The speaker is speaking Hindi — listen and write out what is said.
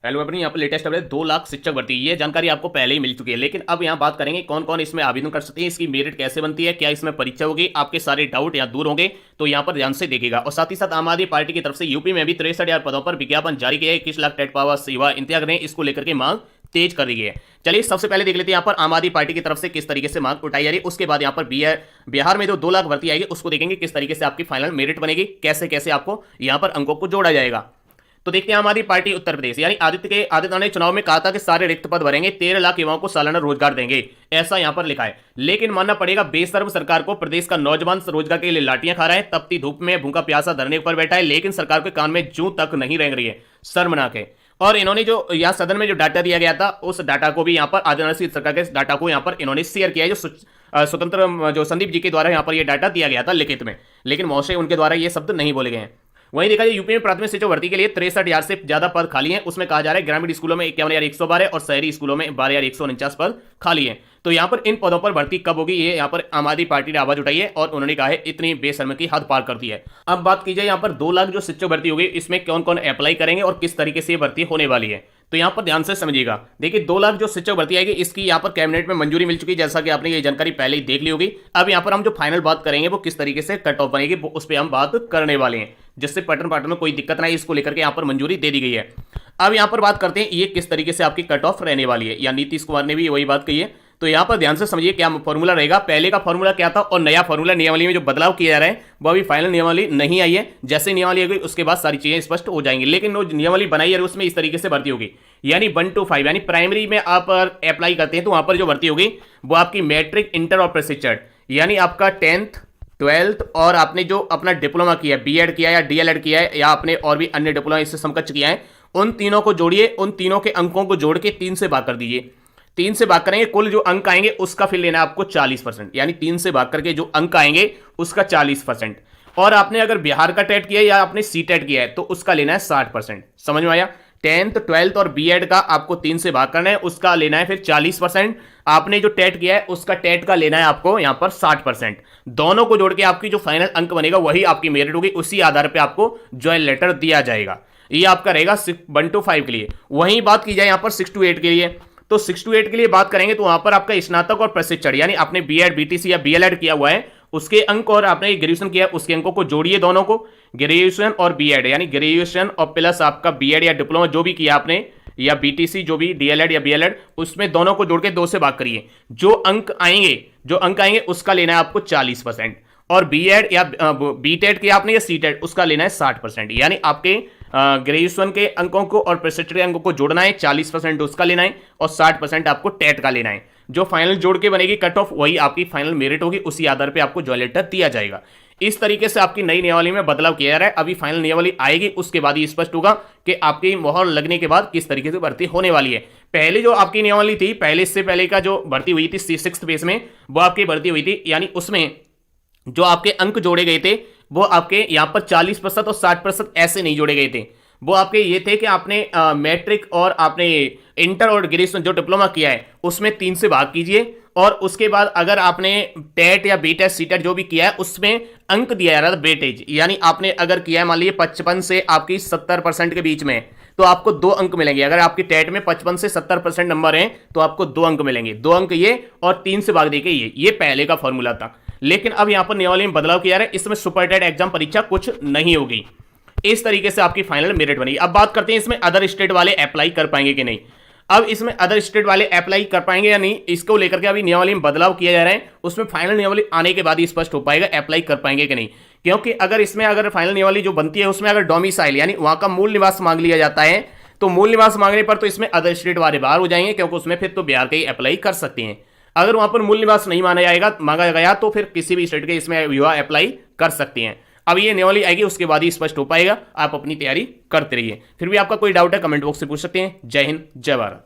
हेलो अपनी यहाँ पर लेटेस्ट अपडेट 2 लाख शिक्षक भर्ती, ये जानकारी आपको पहले ही मिल चुकी है। लेकिन अब यहाँ बात करेंगे कौन कौन इसमें आवेदन कर सकते हैं, इसकी मेरिट कैसे बनती है, क्या इसमें परीक्षा होगी, आपके सारे डाउट यहाँ दूर होंगे। तो यहाँ पर ध्यान से देखिएगा। और साथ ही साथ आम आदमी पार्टी की तरफ से यूपी में भी 63,000 पदों पर विज्ञापन जारी किया है। 21 लाख टेट पास युवा इंतजार ने इसको लेकर के मांग तेज कर दी है। चलिए सबसे पहले देख लेते हैं यहाँ पर आम आदमी पार्टी की तरफ से किस तरीके से मांग उठाई जा रही है। उसके बाद यहाँ पर बिहार में जो 2 लाख भर्ती आएगी उसको देखेंगे किस तरीके से आपकी फाइनल मेरिट बनेगी, कैसे कैसे आपको यहाँ पर अंकों को जोड़ा जाएगा। तो देखते हैं आम आदमी पार्टी उत्तर प्रदेश यानी आदित्यनाथ ने चुनाव में कहा था कि सारे रिक्त पद भरेंगे, 13 लाख युवाओं को सालाना रोजगार देंगे, ऐसा यहां पर लिखा है। लेकिन मानना पड़ेगा बेशर्म सरकार को, प्रदेश का नौजवान रोजगार के लिए लाठियां खा रहा है, तपती धूप में भूखा प्यासा धरने पर बैठा है, लेकिन सरकार के कान में जूं तक नहीं रेंग रही है। शर्मनाक है। और इन्होंने जो यहाँ सदन में जो डाटा दिया गया था उस डाटा को भी यहाँ पर आदित्यनाथ सरकार के डाटा को यहाँ पर इन्होंने शेयर किया है, जो स्वतंत्र जो संदीप जी के द्वारा यहाँ पर यह डाटा दिया गया था लिखित में, लेकिन मौसे उनके द्वारा ये शब्द नहीं बोले गए हैं। वहीं देखा जाए यूपी में प्राथमिक शिक्षक भर्ती के लिए 63,000 से ज्यादा पद खाली हैं। उसमें कहा जा रहा है ग्रामीण स्कूलों में 51,112 और शहरी स्कूलों में 12,149 पद खाली हैं। तो यहाँ पर इन पदों पर भर्ती कब होगी, ये यहाँ पर आम आदमी पार्टी ने आवाज उठाई है और उन्होंने कहा है इतनी बेशर्मी की हद पार कर दी है। अब बात की जाए यहाँ पर 2 लाख जो शिक्षक भर्ती होगी इसमें कौन कौन अप्लाई करेंगे और किस तरीके से ये भर्ती होने वाली है, तो यहाँ पर ध्यान से समझिएगा। देखिए 2 लाख जो शिक्षक भर्ती आएगी इसकी यहाँ पर कैबिनेट में मंजूरी मिल चुकी है, जैसा कि आपने ये जानकारी पहले ही देख ली होगी। अब यहाँ पर हम जो फाइनल बात करेंगे वो किस तरीके से कट ऑफ बनेगी उस पर हम बात करने वाले हैं, जिससे पैटर्न पार्टन में कोई दिक्कत ना है, इसको लेकर के यहाँ पर मंजूरी दे दी गई है। अब यहाँ पर बात करते हैं ये किस तरीके से आपकी कट ऑफ रहने वाली है, या नीतीश कुमार ने भी वही बात कही है। तो यहाँ पर ध्यान से समझिए क्या फॉर्मूला रहेगा। पहले का फॉर्मूला क्या था और नया फॉर्मूला नियमावली में जो बदलाव किया जा रहा है वो अभी फाइनल नियमावली नहीं आई है। जैसे नियमावली आ गई उसके बाद सारी चीजें स्पष्ट हो जाएंगी। लेकिन वो नियमावली बनाई है उसमें इस तरीके से भर्ती होगी, यानी 1 to 5 यानी प्राइमरी में आप अप्लाई करते हैं तो वहां पर जो भर्ती होगी वो आपकी मैट्रिक, इंटर और प्रशिक्षण, यानी आपका 10th 12th और आपने जो अपना डिप्लोमा किया है, बीएड किया है या डीएलएड किया है या आपने और भी अन्य डिप्लोमा इससे समकक्ष किया है, उन तीनों को जोड़िए, उन तीनों के अंकों को जोड़ के 3 से भाग कर दीजिए। 3 से भाग करेंगे, कुल जो अंक आएंगे उसका फिर लेना है आपको 40%, यानी 3 से भाग करके जो अंक आएंगे उसका 40%। और आपने अगर बिहार का टेट किया है या आपने सी टेट किया है तो उसका लेना है 60%। समझ में आया? 10th 12th और बीएड का आपको 3 से भाग करना है, उसका लेना है फिर 40%। आपने जो टेट किया है उसका टेट का लेना है आपको यहां पर 60%। दोनों को जोड़ के आपकी जो फाइनल अंक बनेगा वही आपकी मेरिट होगी, उसी आधार पर आपको ज्वाइन लेटर दिया जाएगा। ये आपका रहेगा 1 to 5 के लिए। वहीं बात की जाए यहां पर 6 to 8 के लिए, तो 6 to 8 के लिए बात करेंगे तो वहां पर आपका स्नातक और प्रशिक्षण, यानी आपने बीएड बीटीसी या बीएलएड किया हुआ है उसके अंक और आपने ग्रेजुएशन किया है उसके अंकों को जोड़िए, दोनों को, ग्रेजुएशन और बीएड, यानी ग्रेजुएशन और प्लस आपका बीएड या डिप्लोमा जो भी किया आपने या बीटीसी जो भी डीएलएड या बीएलएड, उसमें दोनों को जोड़ के 2 से भाग करिए। जो अंक आएंगे उसका लेना है आपको 40%। और बीएड या बीटेड किया आपने या सीटेड उसका लेना है 60%, यानी आपके ग्रेजुएशन के अंकों को और प्रशिक्षण के अंकों को जोड़ना है, 40% उसका लेना है और 60% आपको टेट का लेना है। जो फाइनल जोड़ के बनेगी कट ऑफ वही आपकी फाइनल मेरिट होगी, उसी आधार पे आपको ज्वाइन लेटर दिया जाएगा। इस तरीके से आपकी नई नियमावली में बदलाव किया जा रहा है। अभी फाइनल नियमावली आएगी उसके बाद ही स्पष्ट होगा कि आपकी मोहर लगने के बाद किस तरीके से भर्ती होने वाली है। पहले जो आपकी नियमावली थी, पहले इससे पहले का जो भर्ती हुई थी 6th फेज में, वो आपकी भर्ती हुई थी, यानी उसमें जो आपके अंक जोड़े गए थे वो आपके यहां पर 40% और 60% ऐसे नहीं जोड़े गए थे। वो आपके ये थे कि आपने मैट्रिक और आपने इंटर और ग्रेजुएशन जो डिप्लोमा किया है उसमें 3 से भाग कीजिए, और उसके बाद अगर आपने टेट या बीटेट सीटेट जो भी किया है उसमें अंक दिया जा रहा था वेटेज, यानी आपने अगर किया है मान लीजिए 55 से आपकी 70% के बीच में, तो आपको 2 अंक मिलेंगे। अगर आपकी टेट में 55 से 70% नंबर हैं तो आपको 2 अंक मिलेंगे, 2 अंक ये और 3 से भाग देके ये पहले का फॉर्मूला था। लेकिन अब यहां पर नियमावली में बदलाव किया है, इसमें सुपर टेट एग्जाम परीक्षा कुछ नहीं होगी। इस तरीके से आपकी फाइनल मेरिट बनेगी। अब बात करते हैं इसमें अदर स्टेट वाले अप्लाई कर पाएंगे कि नहीं। अब इसमें अदर स्टेट वाले अप्लाई कर पाएंगे या नहीं, इसको लेकर के अभी नियमावली में बदलाव किया जा रहा है, उसमें फाइनल नियमावली आने के बाद ही स्पष्ट हो पाएगा अप्लाई कर पाएंगे कि नहीं। क्योंकि अगर फाइनल नियमावली जो बनती है उसमें अगर डोमिसाइल यानी वहां का मूल निवास मांग लिया जाता है, तो मूल निवास मांगने पर तो इसमें अदर स्टेट वाले बाहर हो जाएंगे, क्योंकि उसमें फिर तो बिहार के ही अप्लाई कर सकते हैं। अगर वहां पर मूल निवास नहीं मांगा गया तो फिर किसी भी स्टेट के इसमें युवा अप्लाई कर सकते हैं। अब ये नियमावली आएगी उसके बाद ही स्पष्ट हो पाएगा। आप अपनी तैयारी करते रहिए। फिर भी आपका कोई डाउट है कमेंट बॉक्स से पूछ सकते हैं। जय हिंद, जय भारत।